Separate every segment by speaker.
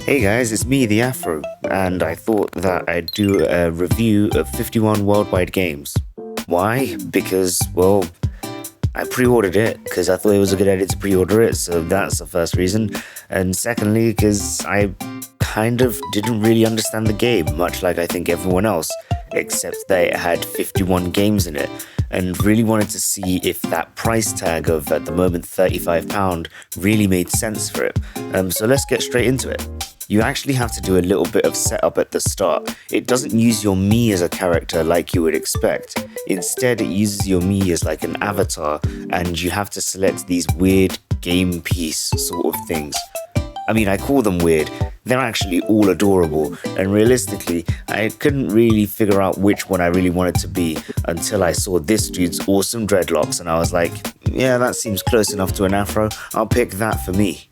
Speaker 1: Hey guys, it's me, the Afro, and I thought that I'd do a review of 51 worldwide games. Why? Because, well, I pre-ordered it because I thought it was a good idea to pre-order it, so that's the first reason. And secondly, because I kind of didn't really understand the game, much like I think everyone else, except that it had 51 games in it, and really wanted to see if that price tag of, at the moment, £35 really made sense for it. So let's get straight into it. You actually have to do a little bit of setup at the start. It doesn't use your me as a character like you would expect. Instead, it uses your me as like an avatar, and you have to select these weird game piece sort of things. I mean, I call them weird. They're actually all adorable, and realistically, I couldn't really figure out which one I really wanted to be until I saw this dude's awesome dreadlocks, and I was like, yeah, that seems close enough to an afro. I'll pick that for me.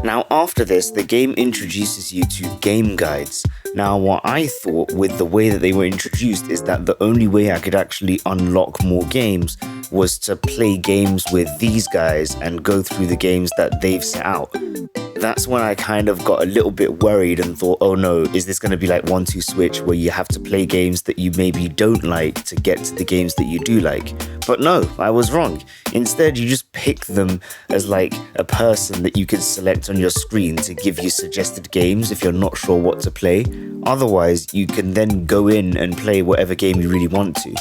Speaker 1: Now, after this, the game introduces you to game guides. Now, what I thought with the way that they were introduced is that the only way I could actually unlock more games was to play games with these guys and go through the games that they've set out. That's when I kind of got a little bit worried and thought, oh no, is this going to be like 1-2 switch where you have to play games that you maybe don't like to get to the games that you do like? But no, I was wrong. Instead, you just pick them as like a person that you can select on your screen to give you suggested games if you're not sure what to play. Otherwise, you can then go in and play whatever game you really want to.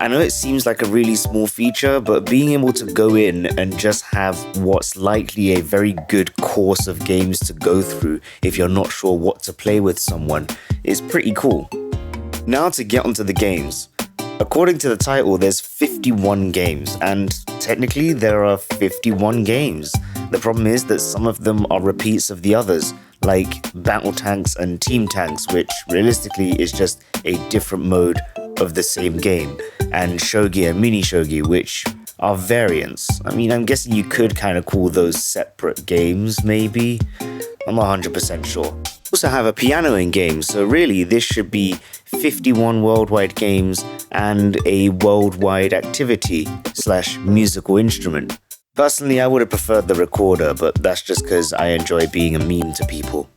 Speaker 1: I know it seems like a really small feature, but being able to go in and just have what's likely a very good course of games to go through if you're not sure what to play with someone is pretty cool. Now to get onto the games. According to the title, there's 51 games, and technically there are 51 games. The problem is that some of them are repeats of the others, like Battle Tanks and Team Tanks, which realistically is just a different mode of the same game, and Shogi and Mini Shogi, which are variants. I mean, I'm guessing you could kind of call those separate games, maybe? I'm not 100% sure. Also have a pianoing game, so really this should be 51 worldwide games and a worldwide activity / musical instrument. Personally, I would have preferred the recorder, but that's just because I enjoy being a meme to people.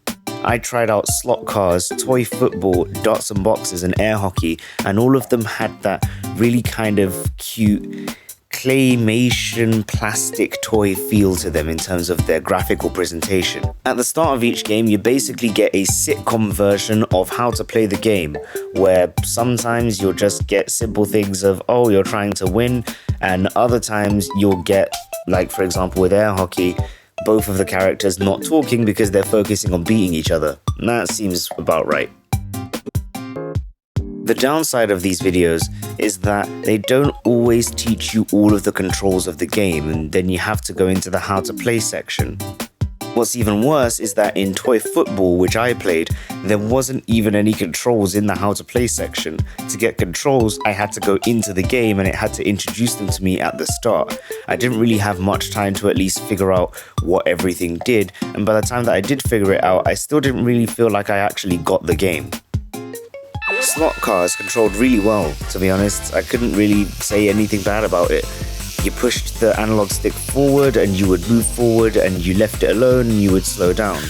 Speaker 1: I tried out slot cars, toy football, dots and boxes, and air hockey, and all of them had that really kind of cute claymation plastic toy feel to them in terms of their graphical presentation. At the start of each game, you basically get a sitcom version of how to play the game, where sometimes you'll just get simple things of, oh, you're trying to win, and other times you'll get, like for example with air hockey, both of the characters not talking because they're focusing on beating each other. That seems about right. The downside of these videos is that they don't always teach you all of the controls of the game, and then you have to go into the how to play section. What's even worse is that in toy football, which I played, there wasn't even any controls in the how to play section. To get controls, I had to go into the game and it had to introduce them to me at the start. I didn't really have much time to at least figure out what everything did, and by the time that I did figure it out, I still didn't really feel like I actually got the game. Slot cars controlled really well, to be honest. I couldn't really say anything bad about it. You pushed the analog stick forward and you would move forward, and you left it alone and you would slow down.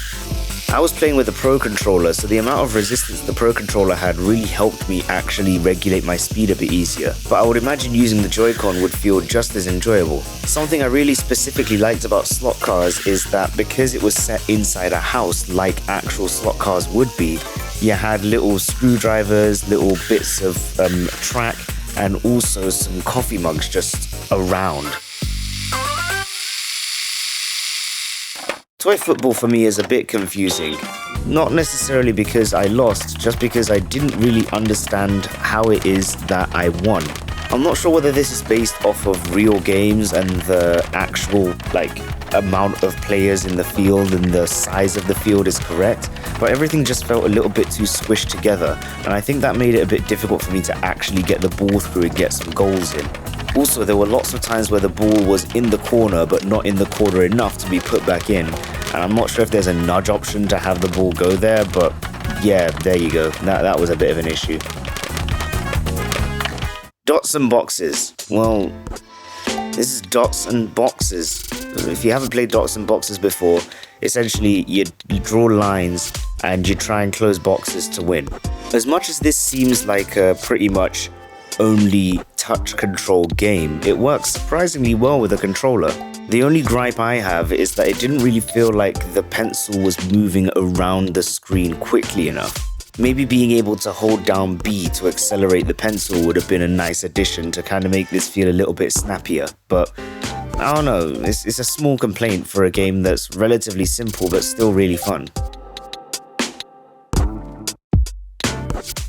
Speaker 1: I was playing with a Pro controller, so the amount of resistance the Pro controller had really helped me actually regulate my speed a bit easier. But I would imagine using the Joy-Con would feel just as enjoyable. Something I really specifically liked about slot cars is that because it was set inside a house like actual slot cars would be, you had little screwdrivers, little bits of track, and also some coffee mugs just around. Toy football for me is a bit confusing. Not necessarily because I lost, just because I didn't really understand how it is that I won. I'm not sure whether this is based off of real games and the actual amount of players in the field and the size of the field is correct, but everything just felt a little bit too squished together, and I think that made it a bit difficult for me to actually get the ball through and get some goals in. Also, there were lots of times where the ball was in the corner but not in the corner enough to be put back in, and I'm not sure if there's a nudge option to have the ball go there, but yeah, there you go. That was a bit of an issue. Dots and boxes. Well, this is dots and boxes. If you haven't played dots and boxes before, essentially you draw lines and you try and close boxes to win. As much as this seems like a pretty much only touch control game, it works surprisingly well with a controller. The only gripe I have is that it didn't really feel like the pencil was moving around the screen quickly enough. Maybe being able to hold down B to accelerate the pencil would have been a nice addition to kind of make this feel a little bit snappier, but I don't know, it's a small complaint for a game that's relatively simple but still really fun.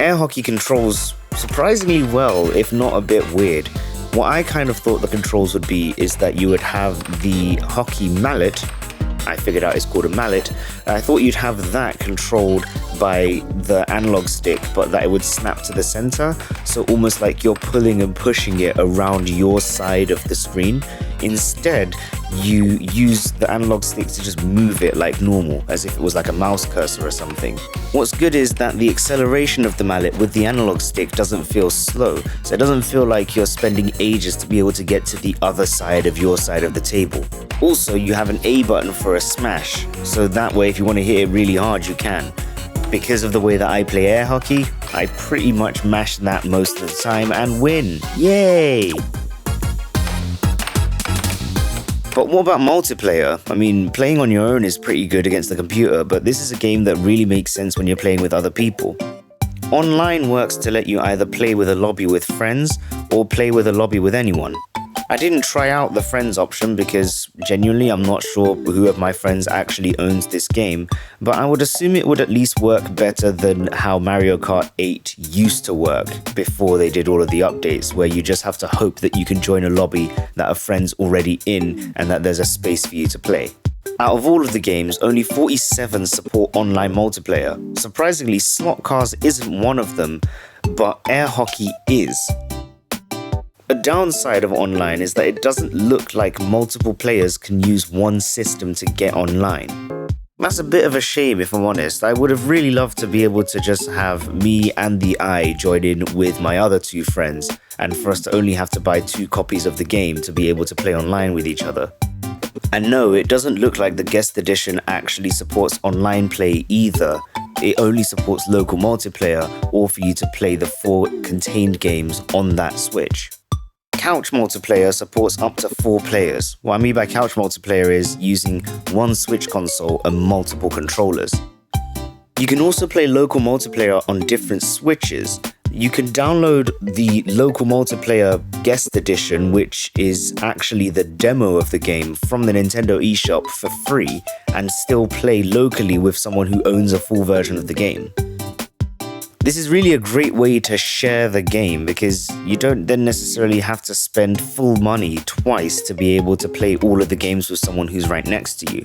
Speaker 1: Air hockey controls surprisingly well, if not a bit weird. What I kind of thought the controls would be is that you would have the hockey mallet. I figured out it's called a mallet. I thought you'd have that controlled by the analog stick, but that it would snap to the center, so almost like you're pulling and pushing it around your side of the screen. Instead, you use the analog stick to just move it like normal, as if it was like a mouse cursor or something. What's good is that the acceleration of the mallet with the analog stick doesn't feel slow, so it doesn't feel like you're spending ages to be able to get to the other side of your side of the table. Also, you have an A button for a smash, so that way if you want to hit it really hard, you can. Because of the way that I play air hockey, I pretty much mash that most of the time and win. Yay! But what about multiplayer? I mean, playing on your own is pretty good against the computer, but this is a game that really makes sense when you're playing with other people. Online works to let you either play with a lobby with friends or play with a lobby with anyone. I didn't try out the friends option because genuinely I'm not sure who of my friends actually owns this game, but I would assume it would at least work better than how Mario Kart 8 used to work before they did all of the updates, where you just have to hope that you can join a lobby that are friends already in and that there's a space for you to play. Out of all of the games, only 47 support online multiplayer. Surprisingly, Slot Cars isn't one of them, but air hockey is. A downside of online is that it doesn't look like multiple players can use one system to get online. That's a bit of a shame, if I'm honest. I would have really loved to be able to just have me and the I join in with my other two friends, and for us to only have to buy 2 copies of the game to be able to play online with each other. And no, it doesn't look like the guest edition actually supports online play either. It only supports local multiplayer, or for you to play the 4 contained games on that Switch. Couch multiplayer supports up to 4 players. What I mean by couch multiplayer is using one Switch console and multiple controllers. You can also play local multiplayer on different Switches. You can download the local multiplayer guest edition, which is actually the demo of the game from the Nintendo eShop for free, and still play locally with someone who owns a full version of the game. This is really a great way to share the game because you don't then necessarily have to spend full money twice to be able to play all of the games with someone who's right next to you.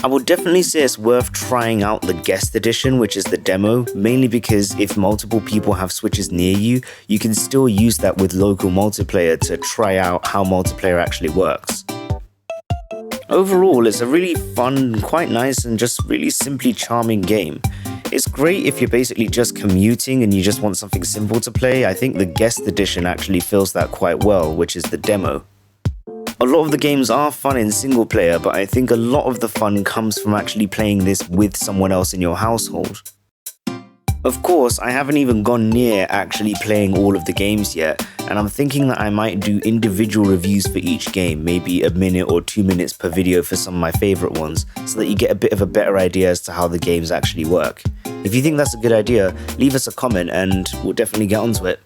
Speaker 1: I would definitely say it's worth trying out the guest edition, which is the demo, mainly because if multiple people have Switches near you, you can still use that with local multiplayer to try out how multiplayer actually works. Overall, it's a really fun, quite nice, and just really simply charming game. It's great if you're basically just commuting and you just want something simple to play. I think the guest edition actually fills that quite well, which is the demo. A lot of the games are fun in single player, but I think a lot of the fun comes from actually playing this with someone else in your household. Of course, I haven't even gone near actually playing all of the games yet, and I'm thinking that I might do individual reviews for each game, maybe a minute or 2 minutes per video for some of my favourite ones, so that you get a bit of a better idea as to how the games actually work. If you think that's a good idea, leave us a comment and we'll definitely get onto it.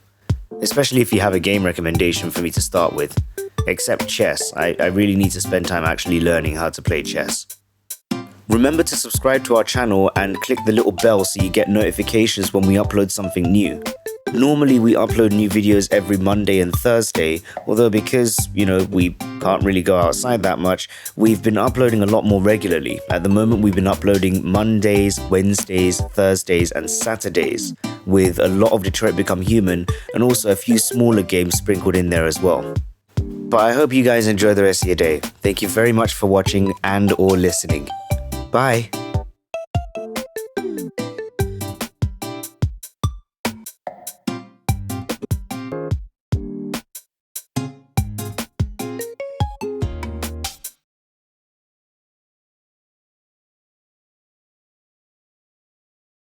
Speaker 1: Especially if you have a game recommendation for me to start with. Except chess, I really need to spend time actually learning how to play chess. Remember to subscribe to our channel and click the little bell so you get notifications when we upload something new. Normally we upload new videos every Monday and Thursday, although because, we can't really go outside that much, we've been uploading a lot more regularly. At the moment we've been uploading Mondays, Wednesdays, Thursdays and Saturdays, with a lot of Detroit Become Human and also a few smaller games sprinkled in there as well. But I hope you guys enjoy the rest of your day. Thank you very much for watching and or listening. Bye!